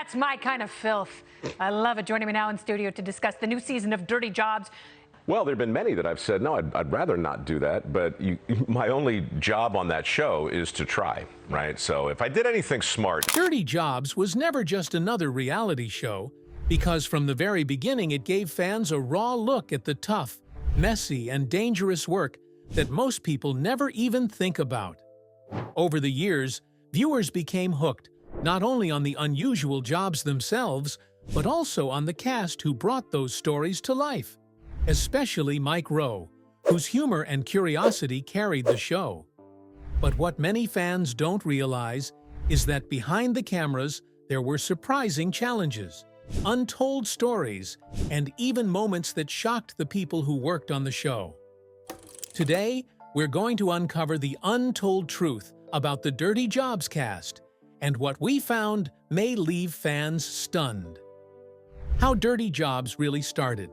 That's my kind of filth. I love it. Joining me now in studio to discuss the new season of Dirty Jobs. Well, there have been many that I've said, no, I'd rather not do that, but my only job on that show is to try, right? So if I did anything smart... Dirty Jobs was never just another reality show, because from the very beginning it gave fans a raw look at the tough, messy, and dangerous work that most people never even think about. Over the years, viewers became hooked, not only on the unusual jobs themselves, but also on the cast who brought those stories to life. Especially Mike Rowe, whose humor and curiosity carried the show. But what many fans don't realize is that behind the cameras there were surprising challenges, untold stories, and even moments that shocked the people who worked on the show. Today, we're going to uncover the untold truth about the Dirty Jobs cast, and what we found may leave fans stunned. How Dirty Jobs really started.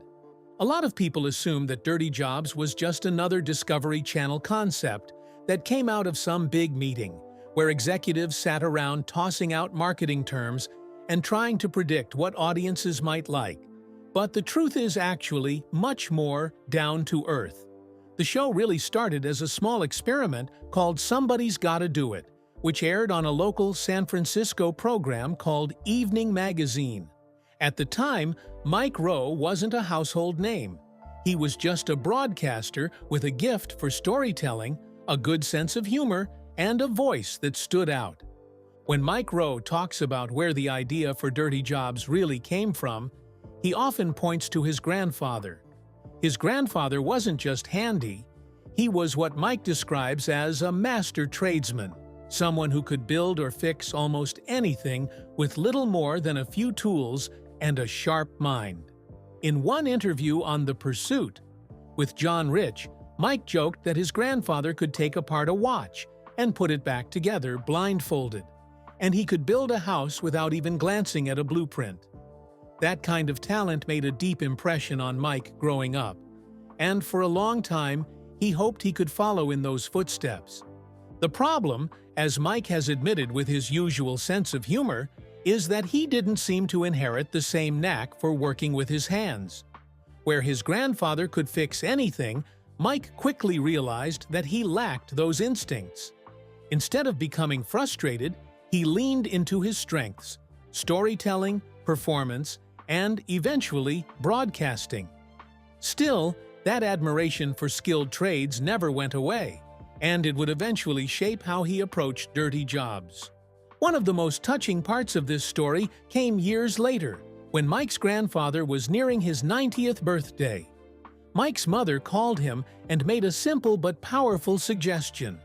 A lot of people assume that Dirty Jobs was just another Discovery Channel concept that came out of some big meeting, where executives sat around tossing out marketing terms and trying to predict what audiences might like. But the truth is actually much more down to earth. The show really started as a small experiment called Somebody's Gotta Do It, which aired on a local San Francisco program called Evening Magazine. At the time, Mike Rowe wasn't a household name. He was just a broadcaster with a gift for storytelling, a good sense of humor, and a voice that stood out. When Mike Rowe talks about where the idea for Dirty Jobs really came from, he often points to his grandfather. His grandfather wasn't just handy. He was what Mike describes as a master tradesman, someone who could build or fix almost anything with little more than a few tools and a sharp mind. In one interview on The Pursuit with John Rich, Mike joked that his grandfather could take apart a watch and put it back together blindfolded, and he could build a house without even glancing at a blueprint. That kind of talent made a deep impression on Mike growing up, and for a long time, he hoped he could follow in those footsteps. The problem, as Mike has admitted with his usual sense of humor, is that he didn't seem to inherit the same knack for working with his hands. Where his grandfather could fix anything, Mike quickly realized that he lacked those instincts. Instead of becoming frustrated, he leaned into his strengths: storytelling, performance, and eventually broadcasting. Still, that admiration for skilled trades never went away, and it would eventually shape how he approached Dirty Jobs. One of the most touching parts of this story came years later, when Mike's grandfather was nearing his 90th birthday. Mike's mother called him and made a simple but powerful suggestion.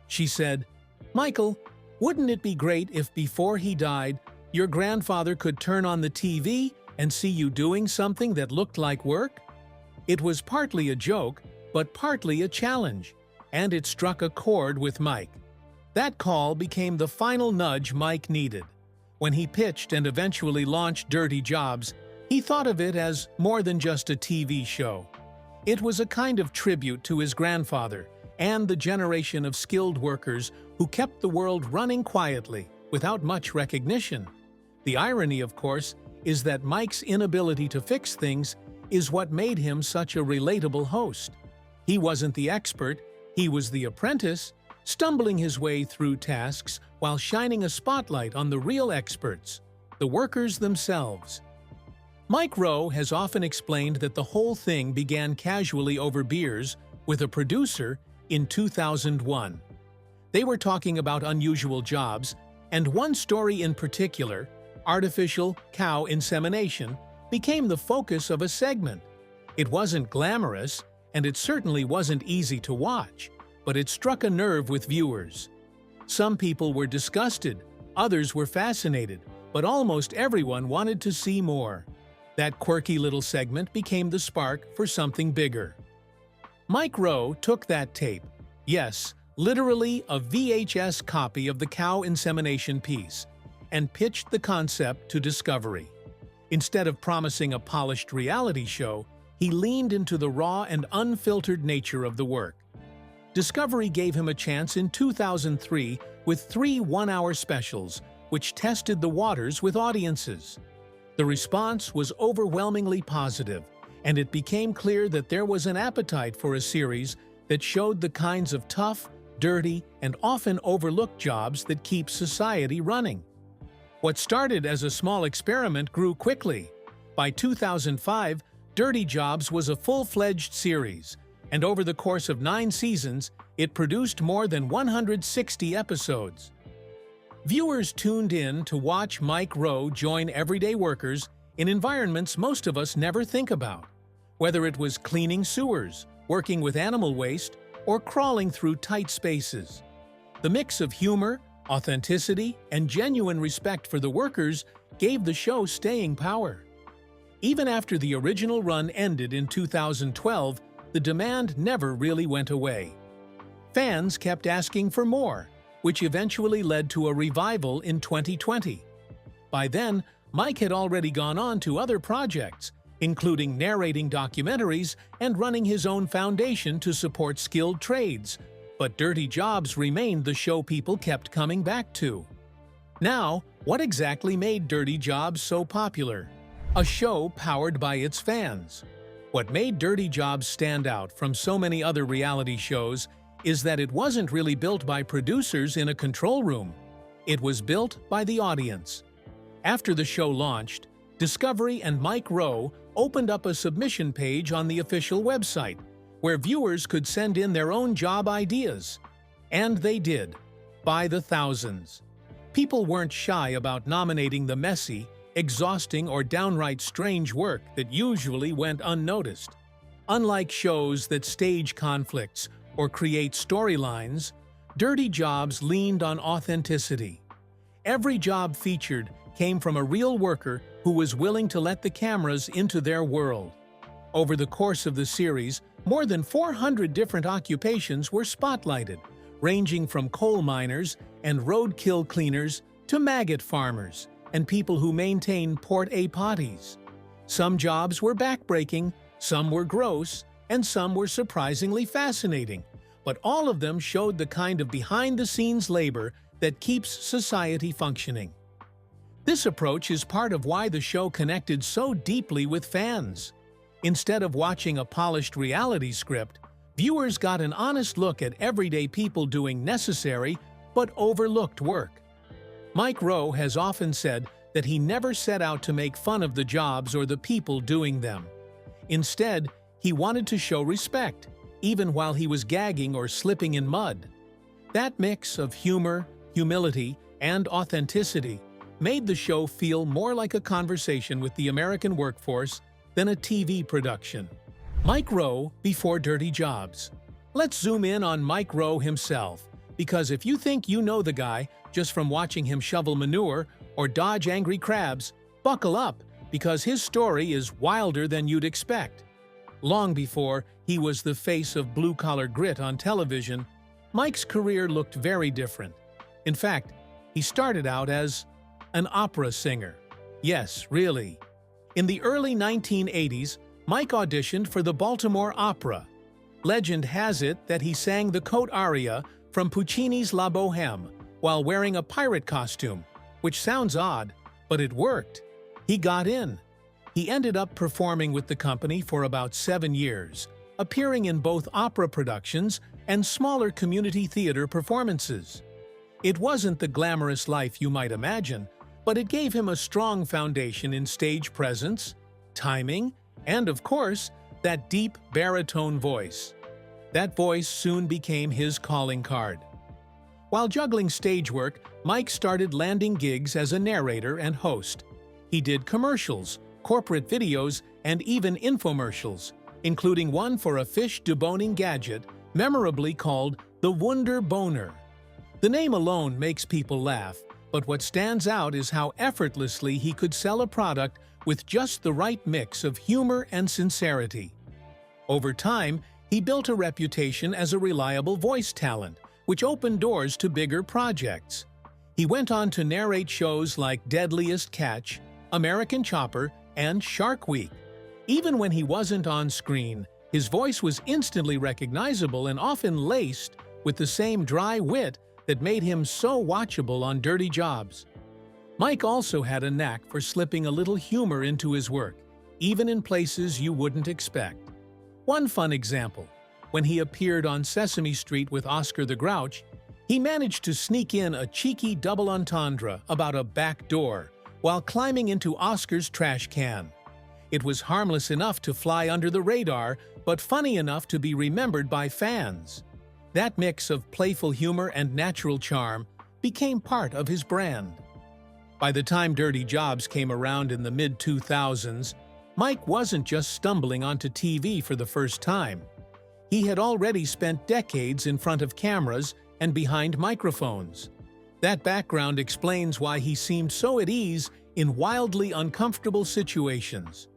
She said, "Michael, wouldn't it be great if before he died, your grandfather could turn on the TV and see you doing something that looked like work?" It was partly a joke, but partly a challenge, and it struck a chord with Mike. That call became the final nudge Mike needed. When he pitched and eventually launched Dirty Jobs, he thought of it as more than just a TV show. It was a kind of tribute to his grandfather and the generation of skilled workers who kept the world running quietly, without much recognition. The irony, of course, is that Mike's inability to fix things is what made him such a relatable host. He wasn't the expert, he was the apprentice, stumbling his way through tasks while shining a spotlight on the real experts, the workers themselves. Mike Rowe has often explained that the whole thing began casually over beers with a producer in 2001. They were talking about unusual jobs, and one story in particular, artificial cow insemination, became the focus of a segment. It wasn't glamorous, and it certainly wasn't easy to watch, but it struck a nerve with viewers. Some people were disgusted, others were fascinated, but almost everyone wanted to see more. That quirky little segment became the spark for something bigger. Mike Rowe took that tape, yes, literally a VHS copy of the cow insemination piece, and pitched the concept to Discovery. Instead of promising a polished reality show, he leaned into the raw and unfiltered nature of the work. Discovery gave him a chance in 2003 with 3 one-hour specials, which tested the waters with audiences. The response was overwhelmingly positive, and it became clear that there was an appetite for a series that showed the kinds of tough, dirty, and often overlooked jobs that keep society running. What started as a small experiment grew quickly. By 2005, Dirty Jobs was a full-fledged series, and over the course of 9 seasons, it produced more than 160 episodes. Viewers tuned in to watch Mike Rowe join everyday workers in environments most of us never think about, whether it was cleaning sewers, working with animal waste, or crawling through tight spaces. The mix of humor, authenticity, and genuine respect for the workers gave the show staying power. Even after the original run ended in 2012, the demand never really went away. Fans kept asking for more, which eventually led to a revival in 2020. By then, Mike had already gone on to other projects, including narrating documentaries and running his own foundation to support skilled trades, but Dirty Jobs remained the show people kept coming back to. Now, what exactly made Dirty Jobs so popular? A show powered by its fans. What made Dirty Jobs stand out from so many other reality shows is that it wasn't really built by producers in a control room. It was built by the audience. After the show launched, Discovery and Mike Rowe opened up a submission page on the official website, where viewers could send in their own job ideas. And they did, by the thousands. People weren't shy about nominating the messy, exhausting, or downright strange work that usually went unnoticed. Unlike shows that stage conflicts or create storylines, Dirty Jobs leaned on authenticity. Every job featured came from a real worker who was willing to let the cameras into their world. Over the course of the series, more than 400 different occupations were spotlighted, ranging from coal miners and roadkill cleaners to maggot farmers and people who maintain port-a-potties. Some jobs were backbreaking, some were gross, and some were surprisingly fascinating, but all of them showed the kind of behind-the-scenes labor that keeps society functioning. This approach is part of why the show connected so deeply with fans. Instead of watching a polished reality script, viewers got an honest look at everyday people doing necessary but overlooked work. Mike Rowe has often said that he never set out to make fun of the jobs or the people doing them. Instead, he wanted to show respect, even while he was gagging or slipping in mud. That mix of humor, humility, and authenticity made the show feel more like a conversation with the American workforce than a TV production. Mike Rowe before Dirty Jobs. Let's zoom in on Mike Rowe himself, because if you think you know the guy just from watching him shovel manure or dodge angry crabs, buckle up, because his story is wilder than you'd expect. Long before he was the face of blue-collar grit on television, Mike's career looked very different. In fact, he started out as an opera singer. Yes, really. In the early 1980s, Mike auditioned for the Baltimore Opera. Legend has it that he sang the coat aria from Puccini's La Bohème while wearing a pirate costume, which sounds odd, but it worked. He got in. He ended up performing with the company for about 7 years, appearing in both opera productions and smaller community theater performances. It wasn't the glamorous life you might imagine, but it gave him a strong foundation in stage presence, timing, and of course, that deep baritone voice. That voice soon became his calling card. While juggling stage work, Mike started landing gigs as a narrator and host. He did commercials, corporate videos, and even infomercials, including one for a fish deboning gadget memorably called the Wunder Boner. The name alone makes people laugh, but what stands out is how effortlessly he could sell a product with just the right mix of humor and sincerity. Over time, he built a reputation as a reliable voice talent, which opened doors to bigger projects. He went on to narrate shows like Deadliest Catch, American Chopper, and Shark Week. Even when he wasn't on screen, his voice was instantly recognizable and often laced with the same dry wit that made him so watchable on Dirty Jobs. Mike also had a knack for slipping a little humor into his work, even in places you wouldn't expect. One fun example, when he appeared on Sesame Street with Oscar the Grouch, he managed to sneak in a cheeky double entendre about a back door while climbing into Oscar's trash can. It was harmless enough to fly under the radar, but funny enough to be remembered by fans. That mix of playful humor and natural charm became part of his brand. By the time Dirty Jobs came around in the mid-2000s, Mike wasn't just stumbling onto TV for the first time. He had already spent decades in front of cameras and behind microphones. That background explains why he seemed so at ease in wildly uncomfortable situations.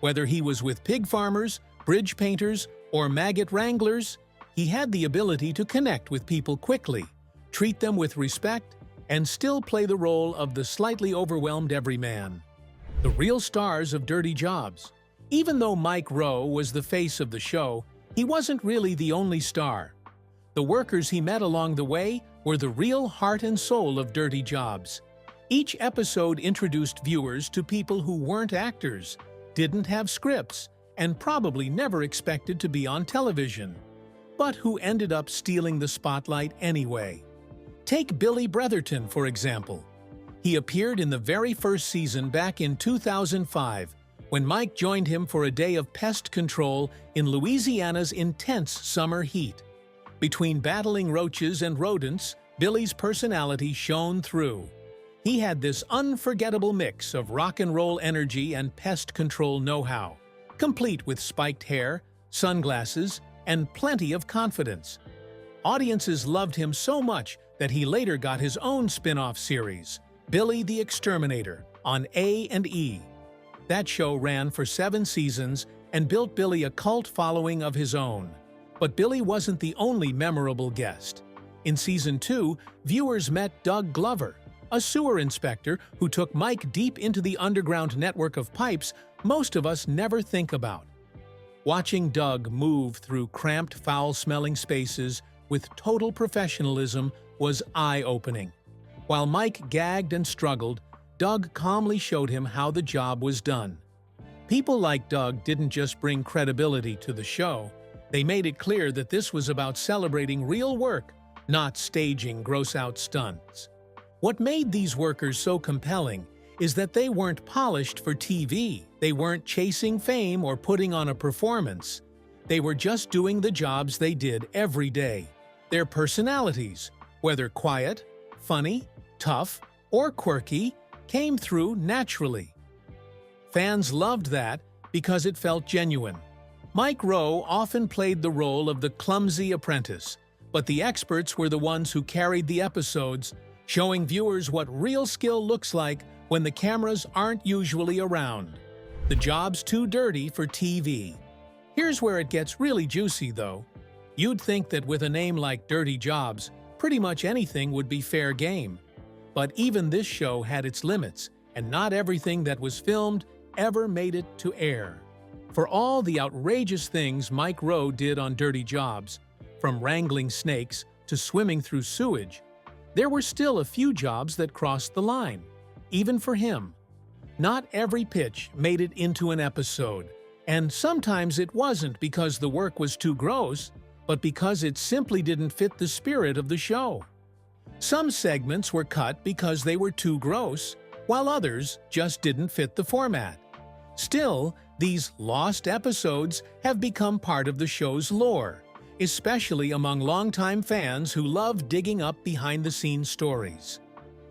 Whether he was with pig farmers, bridge painters, or maggot wranglers, he had the ability to connect with people quickly, treat them with respect, and still play the role of the slightly overwhelmed everyman. The real stars of Dirty Jobs. Even though Mike Rowe was the face of the show, he wasn't really the only star. The workers he met along the way were the real heart and soul of Dirty Jobs. Each episode introduced viewers to people who weren't actors, didn't have scripts, and probably never expected to be on television, but who ended up stealing the spotlight anyway. Take Billy Bretherton, for example. He appeared in the very first season back in 2005, when Mike joined him for a day of pest control in Louisiana's intense summer heat. Between battling roaches and rodents, Billy's personality shone through. He had this unforgettable mix of rock and roll energy and pest control know-how, complete with spiked hair, sunglasses, and plenty of confidence. Audiences loved him so much that he later got his own spin-off series, Billy the Exterminator, on A&E. That show ran for 7 seasons and built Billy a cult following of his own. But Billy wasn't the only memorable guest. In Season 2, viewers met Doug Glover, a sewer inspector who took Mike deep into the underground network of pipes most of us never think about. Watching Doug move through cramped, foul-smelling spaces with total professionalism was eye-opening. While Mike gagged and struggled, Doug calmly showed him how the job was done. People like Doug didn't just bring credibility to the show, they made it clear that this was about celebrating real work, not staging gross-out stunts. What made these workers so compelling is that they weren't polished for TV. They weren't chasing fame or putting on a performance. They were just doing the jobs they did every day. Their personalities, whether quiet, funny, tough, or quirky, came through naturally. Fans loved that because it felt genuine. Mike Rowe often played the role of the clumsy apprentice, but the experts were the ones who carried the episodes, showing viewers what real skill looks like when the cameras aren't usually around. The job's too dirty for TV. Here's where it gets really juicy, though. You'd think that with a name like Dirty Jobs, pretty much anything would be fair game. But even this show had its limits, and not everything that was filmed ever made it to air. For all the outrageous things Mike Rowe did on Dirty Jobs, from wrangling snakes to swimming through sewage, there were still a few jobs that crossed the line, even for him. Not every pitch made it into an episode, and sometimes it wasn't because the work was too gross, but because it simply didn't fit the spirit of the show. Some segments were cut because they were too gross, while others just didn't fit the format. Still, these lost episodes have become part of the show's lore, especially among longtime fans who love digging up behind-the-scenes stories.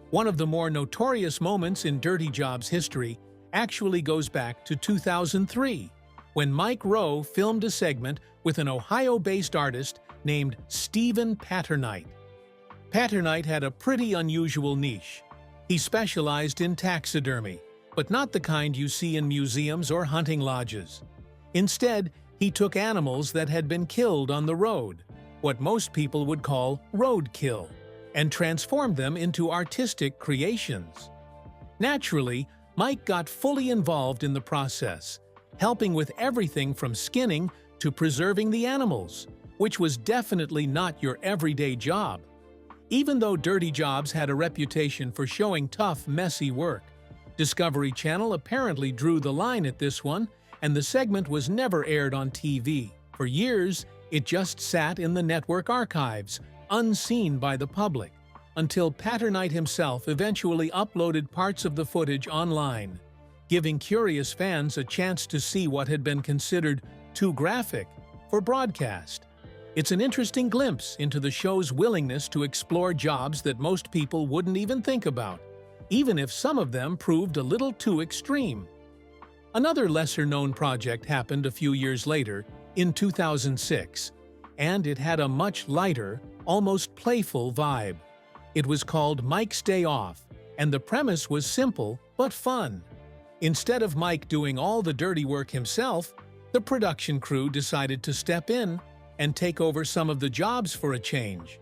One of the more notorious moments in Dirty Jobs history actually goes back to 2003, when Mike Rowe filmed a segment with an Ohio-based artist named Stephen Patternite. Patternite had a pretty unusual niche. He specialized in taxidermy, but not the kind you see in museums or hunting lodges. Instead, he took animals that had been killed on the road, what most people would call roadkill, and transformed them into artistic creations. Naturally, Mike got fully involved in the process, helping with everything from skinning to preserving the animals, which was definitely not your everyday job. Even though Dirty Jobs had a reputation for showing tough, messy work, Discovery Channel apparently drew the line at this one, and the segment was never aired on TV. For years, it just sat in the network archives, unseen by the public, until Patternite himself eventually uploaded parts of the footage online, giving curious fans a chance to see what had been considered too graphic for broadcast. It's an interesting glimpse into the show's willingness to explore jobs that most people wouldn't even think about, even if some of them proved a little too extreme. Another lesser-known project happened a few years later, in 2006, and it had a much lighter, almost playful vibe. It was called Mike's Day Off, and the premise was simple but fun. Instead of Mike doing all the dirty work himself, the production crew decided to step in and take over some of the jobs for a change.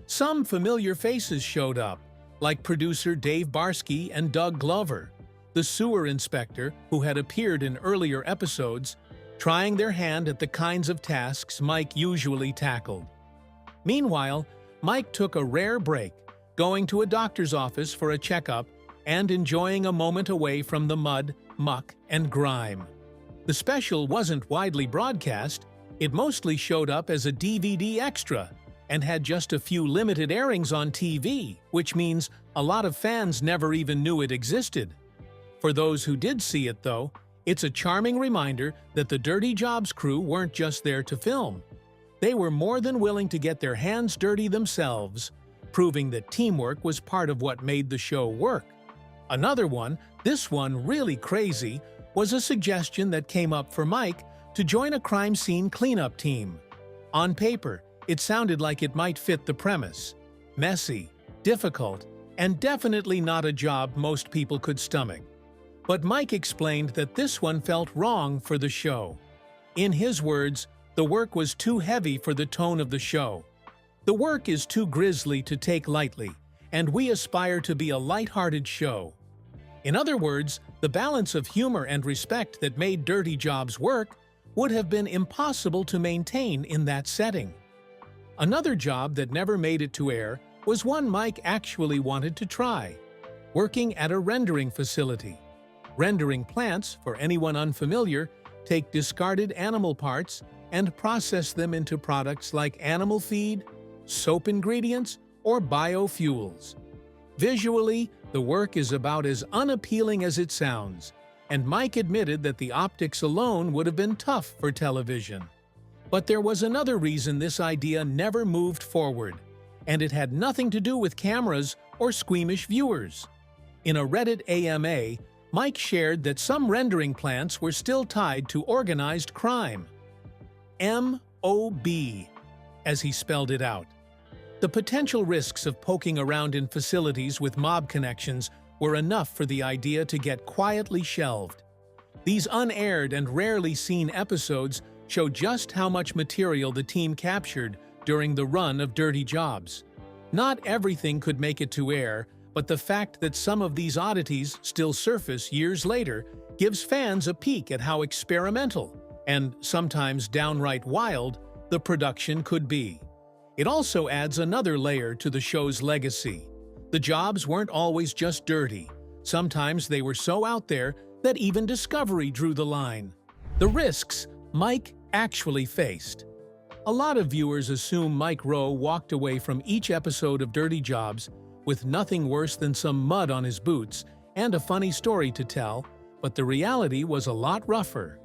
Some familiar faces showed up, like producer Dave Barsky and Doug Glover, the sewer inspector who had appeared in earlier episodes, trying their hand at the kinds of tasks Mike usually tackled. Meanwhile, Mike took a rare break, going to a doctor's office for a checkup and enjoying a moment away from the mud, muck, and grime. The special wasn't widely broadcast. It mostly showed up as a DVD extra and had just a few limited airings on TV, which means a lot of fans never even knew it existed. For those who did see it, though, it's a charming reminder that the Dirty Jobs crew weren't just there to film. They were more than willing to get their hands dirty themselves, proving that teamwork was part of what made the show work. Another one, this one really crazy, was a suggestion that came up for Mike to join a crime scene cleanup team. On paper, it sounded like it might fit the premise. Messy, difficult, and definitely not a job most people could stomach. But Mike explained that this one felt wrong for the show. In his words, the work was too heavy for the tone of the show. The work is too grisly to take lightly, and we aspire to be a light-hearted show. In other words, the balance of humor and respect that made Dirty Jobs work would have been impossible to maintain in that setting. Another job that never made it to air was one Mike actually wanted to try: working at a rendering facility. Rendering plants, for anyone unfamiliar, take discarded animal parts and process them into products like animal feed, soap ingredients, or biofuels. Visually, the work is about as unappealing as it sounds, and Mike admitted that the optics alone would have been tough for television. But there was another reason this idea never moved forward, and it had nothing to do with cameras or squeamish viewers. In a Reddit AMA, Mike shared that some rendering plants were still tied to organized crime. M-O-B, as he spelled it out. The potential risks of poking around in facilities with mob connections were enough for the idea to get quietly shelved. These unaired and rarely seen episodes show just how much material the team captured during the run of Dirty Jobs. Not everything could make it to air, but the fact that some of these oddities still surface years later gives fans a peek at how experimental, and sometimes downright wild, the production could be. It also adds another layer to the show's legacy. The jobs weren't always just dirty. Sometimes they were so out there that even Discovery drew the line. The risks Mike actually faced. A lot of viewers assume Mike Rowe walked away from each episode of Dirty Jobs with nothing worse than some mud on his boots and a funny story to tell, but the reality was a lot rougher.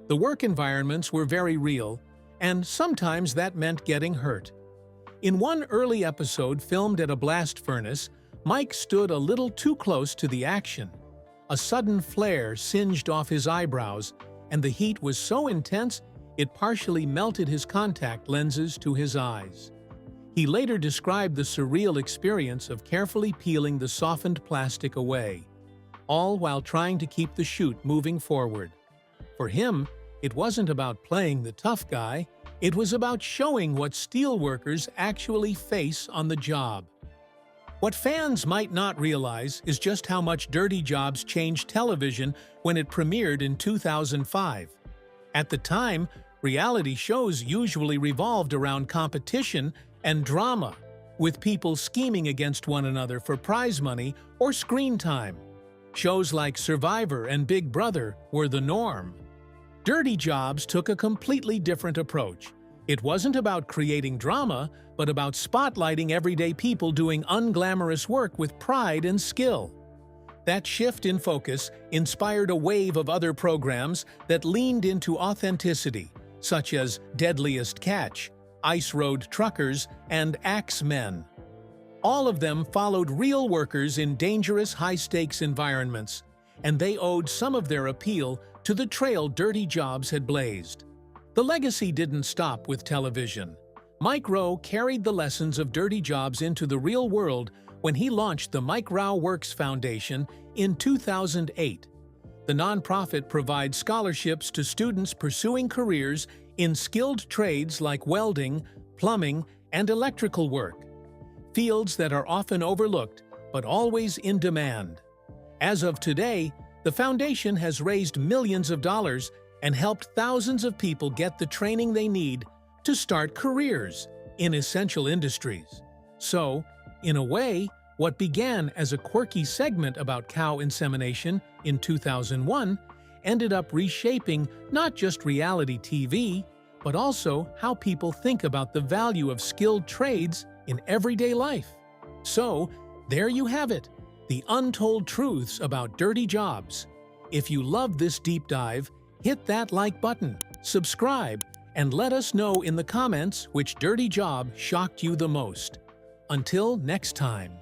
The work environments were very real, and sometimes that meant getting hurt. In one early episode filmed at a blast furnace, Mike stood a little too close to the action. A sudden flare singed off his eyebrows, and the heat was so intense it partially melted his contact lenses to his eyes. He later described the surreal experience of carefully peeling the softened plastic away, all while trying to keep the shoot moving forward. For him, it wasn't about playing the tough guy, it was about showing what steelworkers actually face on the job. What fans might not realize is just how much Dirty Jobs changed television when it premiered in 2005. At the time, reality shows usually revolved around competition and drama. with people scheming against one another for prize money or screen time. Shows like Survivor and Big Brother were the norm. Dirty Jobs took a completely different approach. It wasn't about creating drama, but about spotlighting everyday people doing unglamorous work with pride and skill. That shift in focus inspired a wave of other programs that leaned into authenticity, such as Deadliest Catch, Ice Road Truckers, and Axemen. All of them followed real workers in dangerous, high-stakes environments, and they owed some of their appeal to the trail Dirty Jobs had blazed. The legacy didn't stop with television. Mike Rowe carried the lessons of Dirty Jobs into the real world when he launched the Mike Rowe Works Foundation in 2008. The nonprofit provides scholarships to students pursuing careers in skilled trades like welding, plumbing, and electrical work, fields that are often overlooked but always in demand. As of today, the foundation has raised millions of dollars and helped thousands of people get the training they need to start careers in essential industries. So, in a way, what began as a quirky segment about cow insemination in 2001 ended up reshaping not just reality TV, but also how people think about the value of skilled trades in everyday life. So, there you have it, the untold truths about dirty jobs. If you love this deep dive, hit that like button, subscribe, and let us know in the comments which dirty job shocked you the most. Until next time.